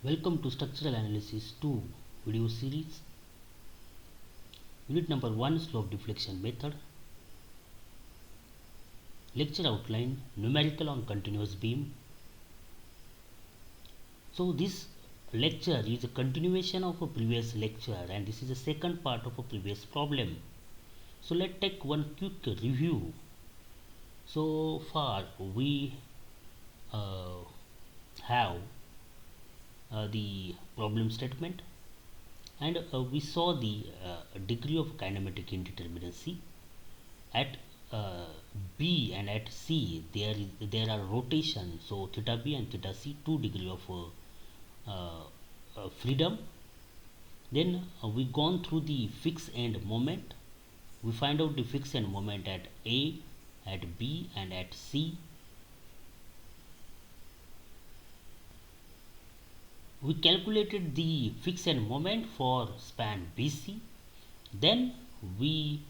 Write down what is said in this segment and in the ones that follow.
Welcome to Structural Analysis 2 video series. Unit number 1, Slope Deflection Method. Lecture outline, numerical on continuous beam. So this lecture is a continuation of a previous lecture and this is the second part of a previous problem. So let's take one quick review. So far we uh, have the problem statement, and we saw the degree of kinematic indeterminacy at B and at C. There are rotation, so theta B and theta C, 2 degree of freedom. Then we gone through the fixed end moment. We find out the fixed end moment at A, at B and at C. We calculated the fixed end moment for span BC. Then we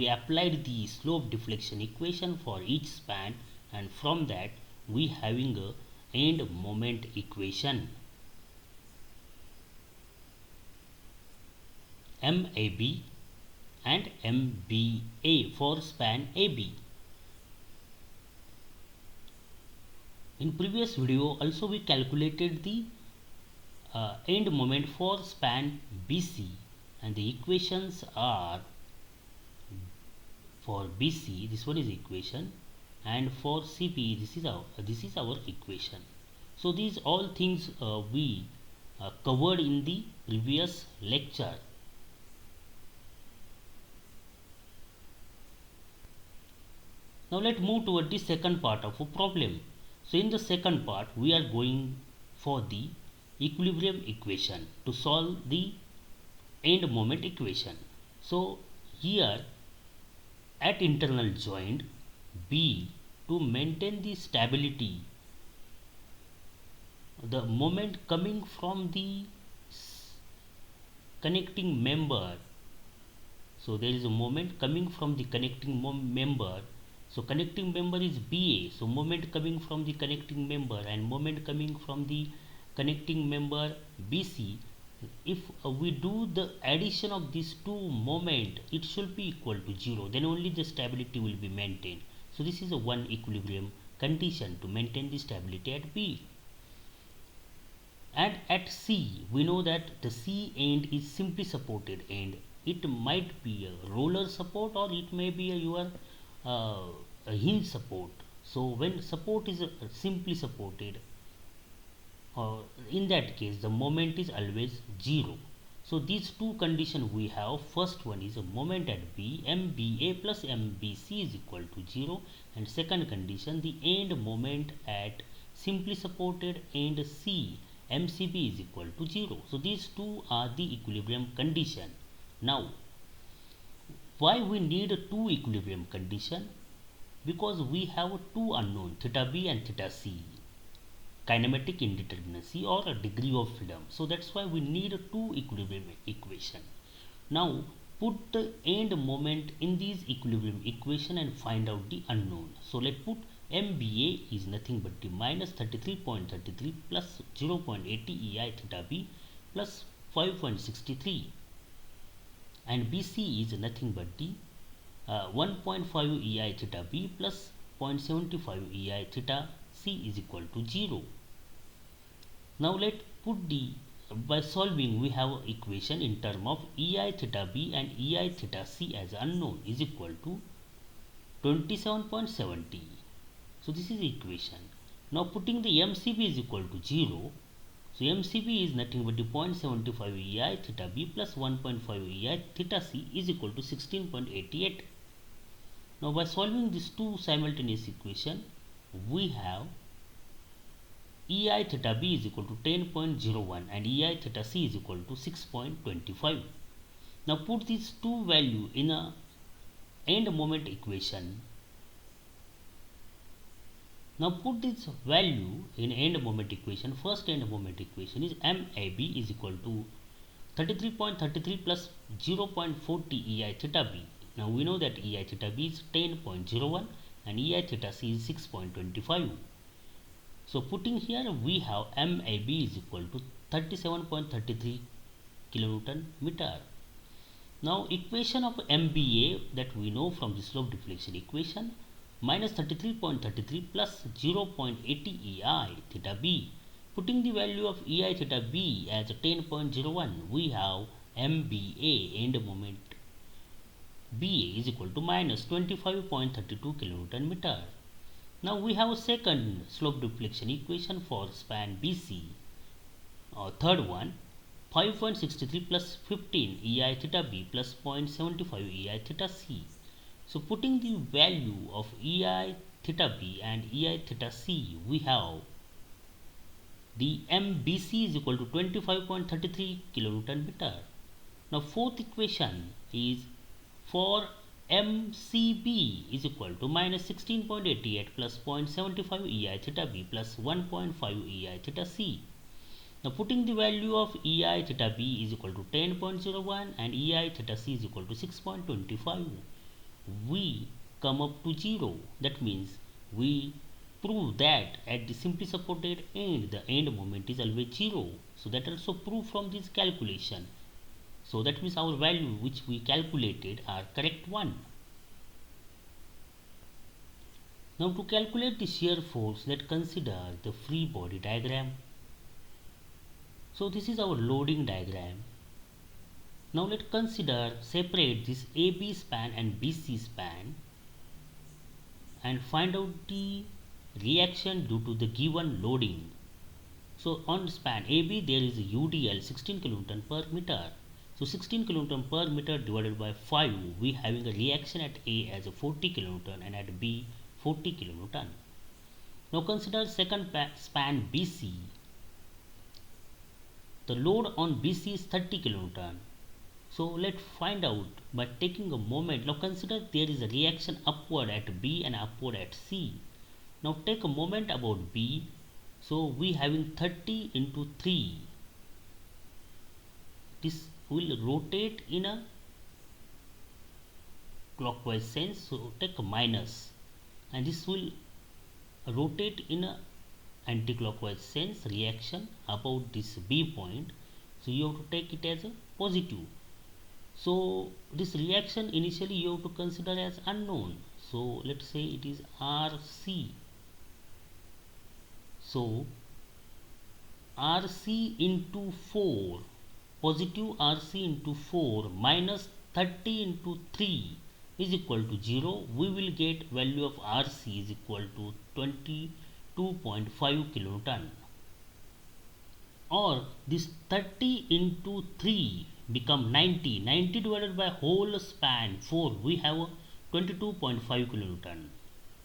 applied the slope deflection equation for each span, and from that we having a end moment equation MAB and MBA for span AB. In previous video also we calculated the end moment for span BC, and the equations are for BC this one is equation, and for CP this is our equation. So these all things we covered in the previous lecture. Now let's move toward the second part of a problem. So in the second part we are going for the equilibrium equation to solve the end moment equation. So here at internal joint B, to maintain the stability, the moment coming from the connecting member, so there is a moment coming from the connecting member. So connecting member is BA, so moment coming from the connecting member and moment coming from the connecting member BC. If we do the addition of these two moment, it should be equal to 0, then only the stability will be maintained. So this is a one equilibrium condition to maintain the stability at B. And at C we know that the C end is simply supported end. It might be a roller support or it may be a hinge support. So when support is simply supported, in that case the moment is always 0. So these two conditions we have. First one is a moment at B, MBA plus MBC is equal to 0, and second condition, the end moment at simply supported end C, MCB is equal to 0. So these two are the equilibrium condition. Now why we need two equilibrium condition? Because we have two unknown, theta B and theta C, kinematic indeterminacy or a degree of freedom. So that's why we need two equilibrium equation. Now put the end moment in these equilibrium equation and find out the unknown. So let's put MBA is nothing but the minus 33.33 plus 0.80 EI theta B plus 5.63, and BC is nothing but the 1.5 EI theta B plus 0.75 EI theta C is equal to 0. Now let's put the, by solving we have equation in term of EI theta B and EI theta C as unknown is equal to 27.70. So this is the equation. Now putting the MCB is equal to 0. So MCB is nothing but the 0.75 EI theta B plus 1.5 EI theta C is equal to 16.88. Now by solving these two simultaneous equation, we have EI theta B is equal to 10.01 and EI theta C is equal to 6.25. Now put these two value in a end moment equation. Now put this value in end moment equation. First end moment equation is MAB is equal to 33.33 plus 0.40 EI theta B. Now we know that EI theta B is 10.01 and EI theta C is 6.25. So putting here we have MAB is equal to 37.33 kilonewton meter. Now equation of MBA that we know from the slope deflection equation, minus 33.33 plus 0.80 EI theta B. Putting the value of EI theta B as 10.01, we have MBA end moment BA is equal to minus 25.32 kilonewton meter. Now we have a second slope deflection equation for span BC, or third one, 5.63 plus 15 EI theta B plus 0.75 EI theta C. So putting the value of EI theta B and EI theta C, we have the MBC is equal to 25.33 kilonewton meter. Now fourth equation is for MCB is equal to minus 16.88 plus 0.75 EI theta B plus 1.5 EI theta C. Now putting the value of EI theta B is equal to 10.01 and EI theta C is equal to 6.25, we come up to 0. That means we prove that at the simply supported end the end moment is always 0. So that also prove from this calculation. So that means our value which we calculated are correct one. Now to calculate the shear force, let's consider the free body diagram. So this is our loading diagram. Now let's consider separate this AB span and BC span and find out the reaction due to the given loading. So on span AB there is a UDL 16 kN per meter. So 16 kN per meter divided by 5, we having a reaction at A as a 40 kN and at B 40 kN. Now consider second span BC. The load on BC is 30 kN. So let's find out by taking a moment. Now consider there is a reaction upward at B and upward at C. Now take a moment about B. So we having 30 into 3. This will rotate in a clockwise sense. So take a minus, and this will rotate in a anti-clockwise sense reaction about this B point. So you have to take it as a positive. So this reaction initially you have to consider as unknown. So let's say it is RC. So RC into 4, positive RC into 4 minus 30 into 3 is equal to 0. We will get value of RC is equal to 22.5 kiloton. Or this 30 into 3 become 90. 90 divided by whole span 4, we have a 22.5 kilonewton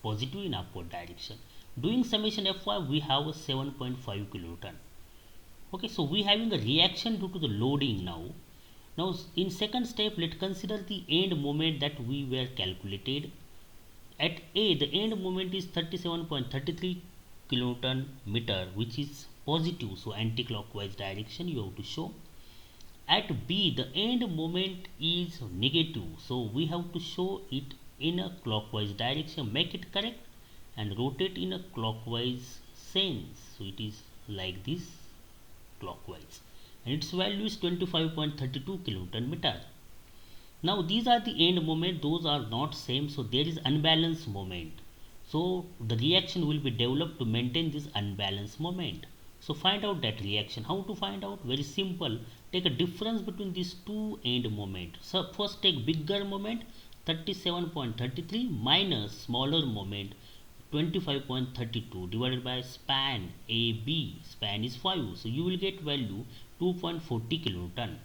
positive in upward direction. Doing summation Fy, we have a 7.5 kilonewton. Okay, so we having a reaction due to the loading now. Now in second step, let's consider the end moment that we were calculated. At A, the end moment is 37.33 kilonewton meter, which is positive, so anti-clockwise direction you have to show. At B, the end moment is negative, so we have to show it in a clockwise direction, make it correct and rotate in a clockwise sense. So it is like this, clockwise, and its value is 25.32 kilonewton meter. Now these are the end moment, those are not same, so there is unbalanced moment. So the reaction will be developed to maintain this unbalanced moment. So find out that reaction. How to find out? Very simple. Take a difference between these two end moment. So first take bigger moment 37.33 minus smaller moment 25.32 divided by span AB. Span is 5. So you will get value 2.40 kilonewton.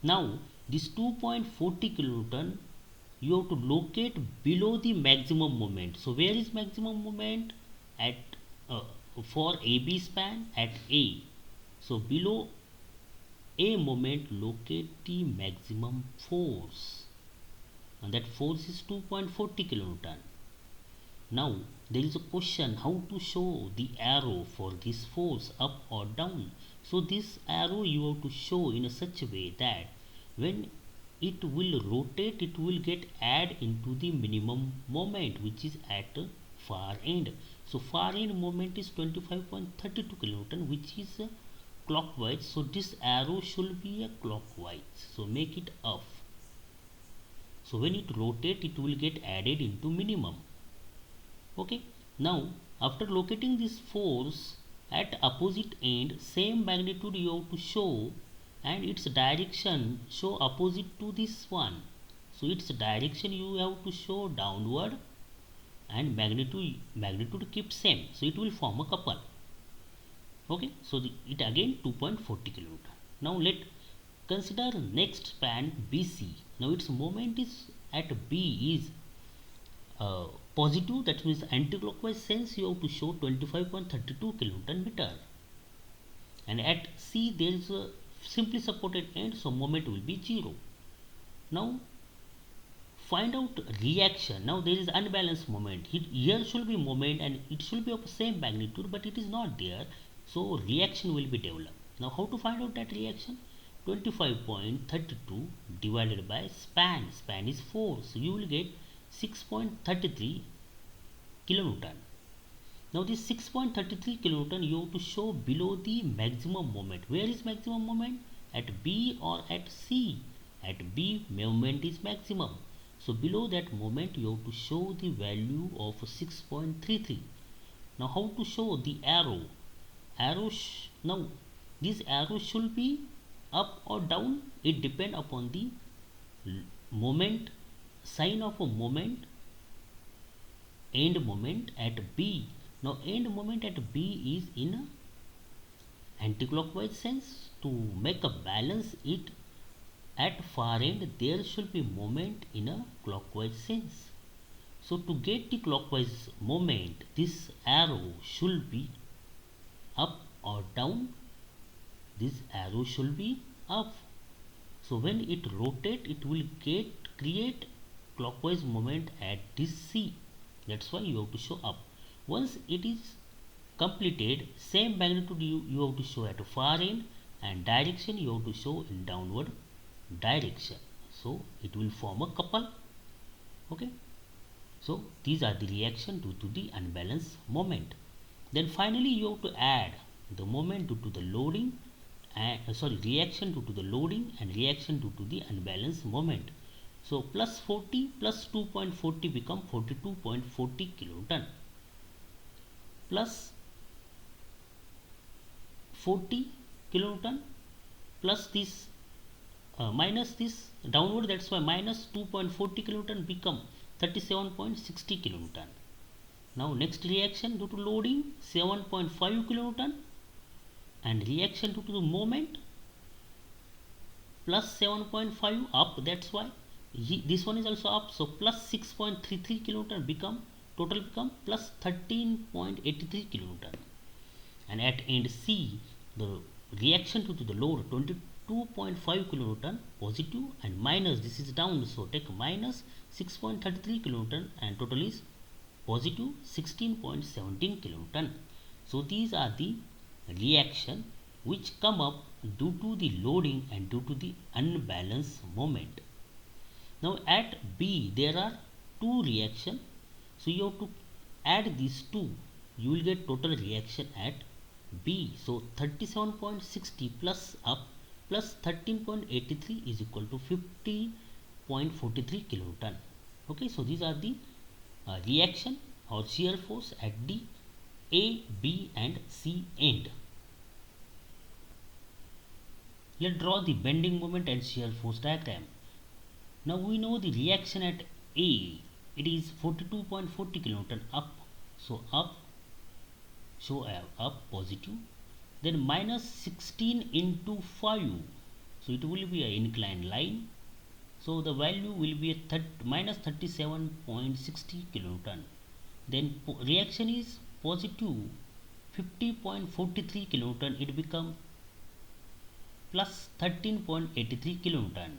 Now this 2.40 kilonewton you have to locate below the maximum moment. So where is maximum moment? At for AB span at A. So below A moment locate the maximum force, and that force is 2.40 kilonewton. Now there is a question how to show the arrow for this force, up or down. So this arrow you have to show in such a way that when it will rotate, it will get add into the minimum moment which is at far end. So far end moment is 25.32 kilonewton, which is clockwise. So this arrow should be a clockwise. So make it off. So when it rotate, it will get added into minimum. Okay. Now after locating this force at opposite end, same magnitude you have to show, and its direction show opposite to this one. So its direction you have to show downward, and magnitude keep same, so it will form a couple. Okay, so it again 2.40 kilonewton. Now let consider next span BC. Now its moment is at B is positive, that means anti-clockwise sense you have to show 25.32 kilonewton meter, and at C there is a simply supported end, so moment will be 0. Now find out reaction. Now there is unbalanced moment. Here should be moment and it should be of same magnitude, but it is not there. So reaction will be developed. Now how to find out that reaction? 25.32 divided by span. Span is 4. So you will get 6.33 kilonewton. Now this 6.33 kilonewton you have to show below the maximum moment. Where is maximum moment? At B or at C? At B moment is maximum. So below that moment you have to show the value of 6.33. Now how to show the arrow? Now this arrow should be up or down. It depends upon the moment, sign of a moment, end moment at B. Now end moment at B is in anti-clockwise sense. To make a balance it at far end, there should be moment in a clockwise sense. So to get the clockwise moment, this arrow should be up or down. This arrow should be up. So when it rotate, it will create clockwise moment at this C. That's why you have to show up. Once it is completed, same magnitude you have to show at far end, and direction you have to show in downward direction. So it will form a couple. Okay. So these are the reaction due to the unbalanced moment. Then finally you have to add the moment due to the loading and reaction due to the loading and reaction due to the unbalanced moment. So plus 40 plus 2.40 become 42.40 kilonewton, plus 40 kilonewton plus this minus this downward, that's why minus 2.40 kilonewton become 37.60 kilonewton. Now next reaction due to loading 7.5 kilonewton, and reaction due to the moment plus 7.5 up, that's why this one is also up, so plus 6.33 kilonewton become total become plus 13.83 kilonewton. And at end C, the reaction due to the load 22.5 kilonewton positive, and minus this is down, so take minus 6.33 kilonewton, and total is positive 16.17 kilonewton. So these are the reaction which come up due to the loading and due to the unbalanced moment. Now at B there are two reaction, so you have to add these two, you will get total reaction at B. So 37.60 plus up plus 13.83 is equal to 50.43 kilonewton. Okay, so these are the reaction or shear force at the A, B and C end. Let's draw the bending moment and shear force diagram. Now we know the reaction at A, it is 42.40 kilonewton up, so up, show up positive, then minus 16 into 5, so it will be an inclined line, so the value will be a minus 37.60 kilonewton. Then reaction is positive 50.43 kilonewton, it become plus 13.83 kilonewton,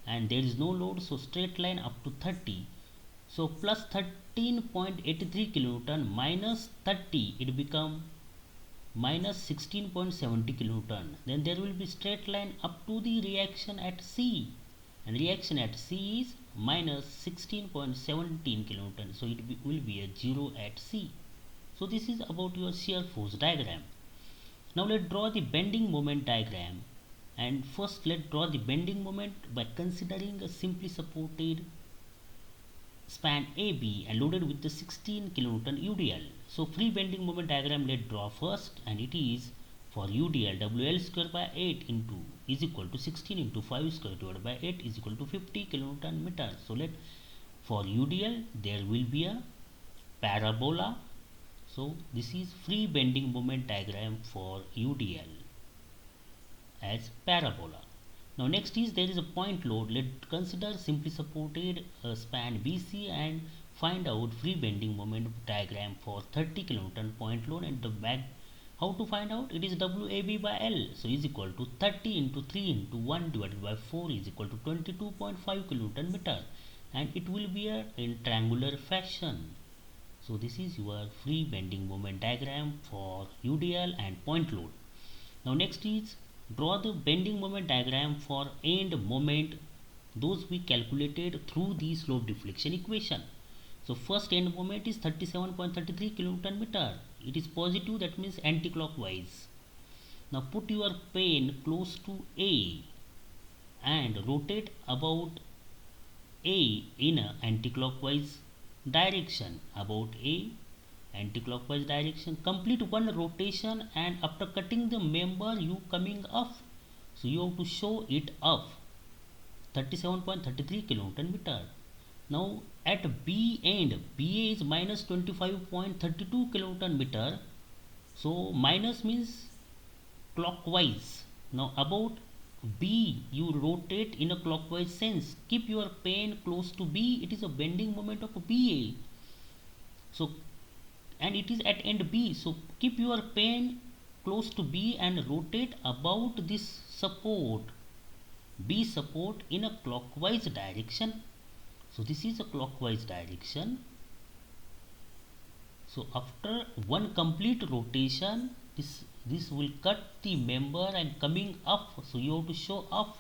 and there is no load, so straight line up to 30, so plus 13.83 kilonewton minus 30, it become minus 16.70 kilonewton. Then there will be straight line up to the reaction at C, and reaction at C is minus 16.17 kilonewton, so it will be a 0 at C. So this is about your shear force diagram. Now let's draw the bending moment diagram. And first let's draw the bending moment by considering a simply supported span AB and loaded with the 16 kilonewton UDL. So free bending moment diagram let's draw first, and it is for UDL WL square by 8 into is equal to 16 into 5 square divided by 8 is equal to 50 kilonewton meter. So let for UDL there will be a parabola. So this is free bending moment diagram for UDL as parabola. Now next is there is a point load. Let's consider simply supported span BC and find out free bending moment diagram for 30 kilonewton point load, and the back how to find out it is WAB by L. So is equal to 30 into 3 into 1 divided by 4 is equal to 22.5 kilonewton meter, and it will be in triangular fashion. So this is your free bending moment diagram for UDL and point load. Now next is draw the bending moment diagram for end moment, those we calculated through the slope deflection equation. So first end moment is 37.33 kilonewton meter. It is positive, that means anti-clockwise. Now put your pen close to A and rotate about A in a anti-clockwise direction. About A anti-clockwise direction, complete one rotation, and after cutting the member you coming up, so you have to show it up 37.33 kilonewton meter. Now at B end, BA is minus 25.32 kilonewton meter, so minus means clockwise. Now about B you rotate in a clockwise sense, keep your pen close to B, it is a bending moment of BA. So and it is at end B, so keep your pen close to B and rotate about this support B support in a clockwise direction. So this is a clockwise direction. So after one complete rotation, this will cut the member and coming up, so you have to show up.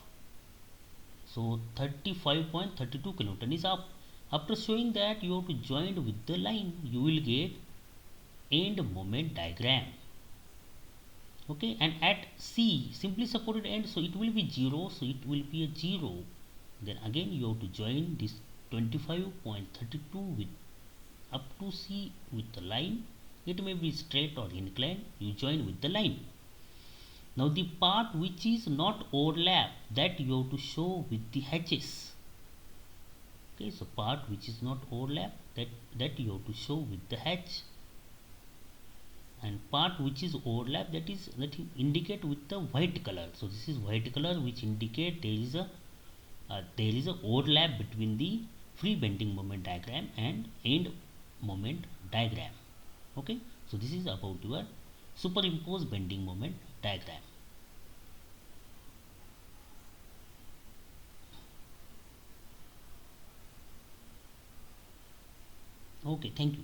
So 35.32 kilonewton is up. After showing that, you have to join with the line, you will get end moment diagram. Okay, and at C simply supported end, so it will be 0, so it will be a 0. Then again you have to join this 25.32 with up to C with the line. It may be straight or inclined, you join with the line. Now the part which is not overlap, that you have to show with the hatches. Okay, so part which is not overlap, that you have to show with the hatch, and part which is overlap, that you indicate with the white color. So this is white color which indicate there is a overlap between the free bending moment diagram and end moment diagram. Okay, so this is about your superimposed bending moment diagram. Okay, thank you.